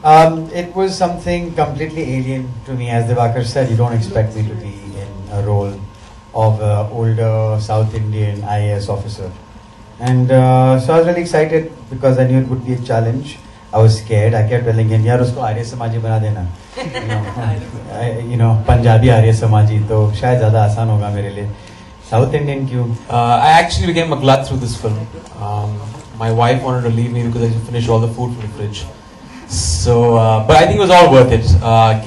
It was something completely alien to me. As Divakar said, you don't expect me to be in a role of an older South Indian IAS officer. And so I was really excited because I knew it would be a challenge. I was scared. I kept telling him, "Yaar, usko Arya Samaji bana dena." Punjabi Arya Samaji, तो शायद ज़्यादा आसान होगा मेरे लिए. South Indian क्यों? I actually became a glut through this film. My wife wanted to leave me because I finished all the food from the fridge. So, but I think it was all worth it.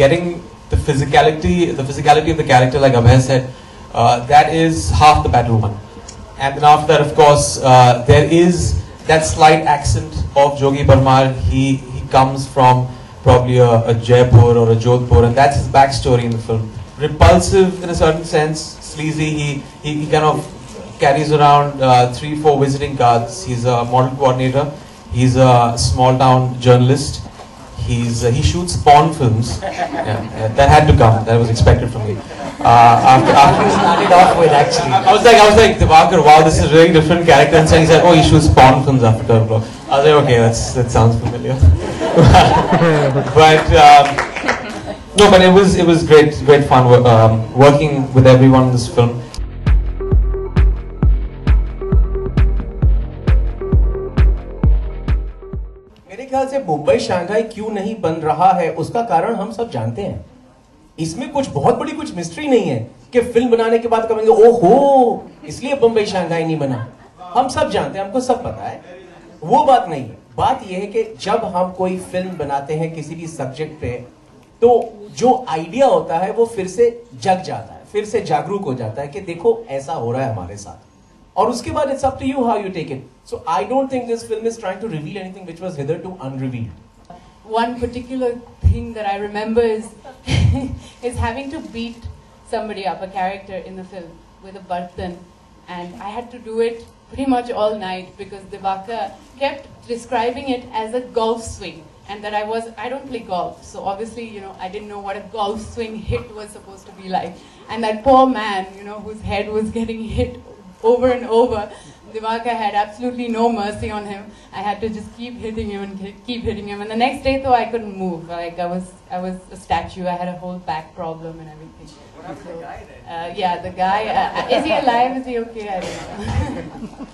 Getting the physicality of the character, like Abhay said, that is half the battle won. And then after that, of course, there is that slight accent of Jogi Parmar. He comes from probably a Jaipur or a Jodhpur, and that's his backstory in the film. Repulsive in a certain sense, sleazy. He kind of carries around 3-4 visiting cards. He's a model coordinator. He's a small town journalist. He shoots porn films. Yeah, that had to come. That was expected from me. After you started off with, actually, I was like, Divakar, wow, this is a really different character. And so he said, oh, he shoots porn films after 12 o'clock. I was like, okay, that sounds familiar. But no, but it was great fun working with everyone in this film. मेरे ख्याल से Mumbai Shanghai क्यों नहीं बन रहा है उसका कारण हम सब जानते हैं. इसमें कुछ बहुत बड़ी कुछ मिस्ट्री नहीं है कि फिल्म बनाने के बाद कहेंगे ओहो इसलिए मुंबई शंघाई नहीं बना. हम सब जानते हैं, हमको सब पता है. वो बात नहीं है. बात यह है कि जब हम कोई फिल्म बनाते हैं किसी भी सब्जेक्ट पे, तो जो आइडिया होता है वो फिर से जग जाता है, फिर से जागरूक हो जाता है कि देखो ऐसा हो रहा है हमारे साथ. और उसके बाद it's up to you how you take it. So I don't think this film is trying to reveal anything which was hitherto unrevealed. One particular thing that I remember is having to beat somebody up, a character in the film, with a bartan, and I had to do it pretty much all night because Divakar kept describing it as a golf swing, and that I don't play golf, so obviously I didn't know what a golf swing hit was supposed to be like, and that poor man whose head was getting hit over and over. Divakar had absolutely no mercy on him. I had to just keep hitting him and keep hitting him. And the next day, though, I couldn't move. Like I was a statue. I had a whole back problem and everything. What happened to the guy then? Yeah, the guy. Is he alive? Is he okay? I don't know.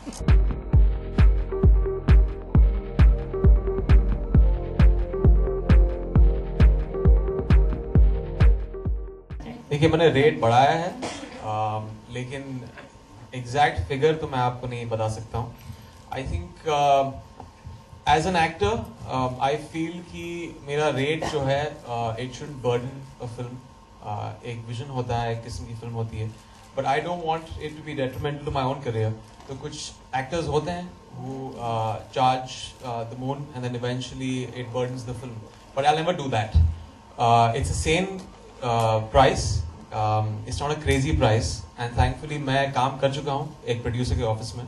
देखिए मैंने rate बढ़ाया है, लेकिन exact figure तो मैं आपको नहीं बता सकता हूँ. I think as an actor I feel कि मेरा रेट जो है it should burden a film. एक विजन होता है, एक किस्म की फिल्म होती है, but I don't want it to be detrimental to my own career. तो कुछ एक्टर्स होते हैं who charge the moon and then eventually it burdens the film, but I'll never do that. It's a sane price. It's not a crazy price, and thankfully मैं काम कर चुका हूँ एक प्रोड्यूसर के ऑफिस में,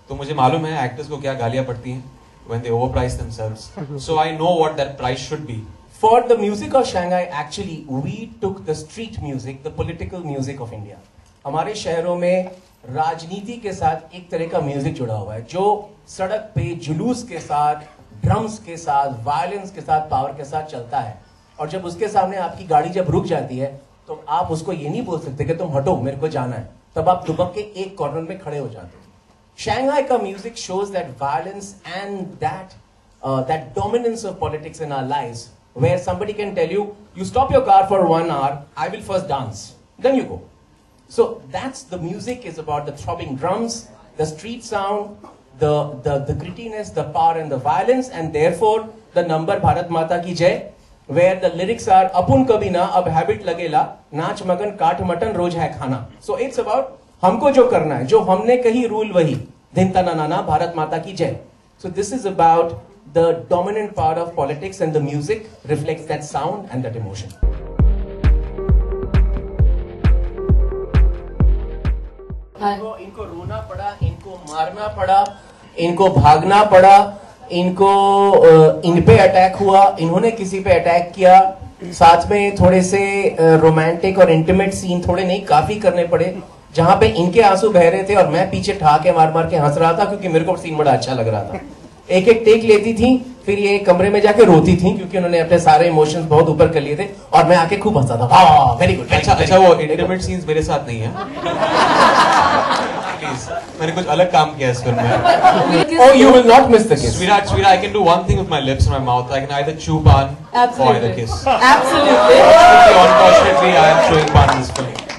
तो मुझे मालूम है एक्टर्स को क्या गालियाँ पड़ती हैं when they overprice themselves. So I know what that price should be. For the music of Shanghai, actually we took the street music, the political music of India. हमारे शहरों में राजनीति के साथ एक तरह का म्यूजिक जुड़ा हुआ है जो सड़क पे जुलूस के साथ, ड्रम्स के साथ, वायलेंस के साथ, पावर के साथ चलता है. और जब उसके सामने आपकी गाड़ी जब रुक जाती है तो आप उसको ये नहीं बोल सकते कि तुम हटो मेरे को जाना है, तब आप दुबक के एक कॉर्नर में खड़े हो जाते हो. शंघाई का music shows that violence and that dominance of politics in our lives, where somebody can tell you, you stop your car for 1 hour, I will first dance, then you go. So that's the music is about the throbbing drums, the street sound, the grittiness, the power and the violence, and therefore the number Bharat Mata Ki Jai, where the lyrics are Apun kabhi na ab habit lagela, नाच मगन काट mutton रोज है खाना. So it's about हमको जो करना है, जो हमने कही रूल वही, दिन तना नाना भारत माता की जय. So this is about the dominant part of politics, and the music reflects that sound and that emotion. इनको रोना पड़ा, इनको मारना पड़ा, इनको भागना पड़ा, इनको इन पे अटैक हुआ, इन्होंने किसी पे अटैक किया, साथ में थोड़े से रोमांटिक और इंटीमेट सीन थोड़े नहीं काफी करने पड़े जहां पे इनके आंसू बह रहे थे और मैं पीछे ठहाके मार मार के हंस रहा था क्योंकि मेरे को सीन बड़ा अच्छा लग रहा था. एक एक टेक लेती थी फिर ये कमरे में जाके रोती थी क्योंकि उन्होंने अपने सारे इमोशंस बहुत ऊपर कर लिए थे और मैं आके खूब हंसा था। वाह वेरी गुड। अच्छा वो इंटीमेट सीन्स मेरे साथ नहीं है प्लीज, मैंने कुछ अलग काम किया इस फिल्म में। Oh, you will not miss the kiss. Sweetheart, I can do one thing with my lips and my mouth. I can either chew pan or either kiss. Absolutely. Unfortunately, I am chewing pan in this film.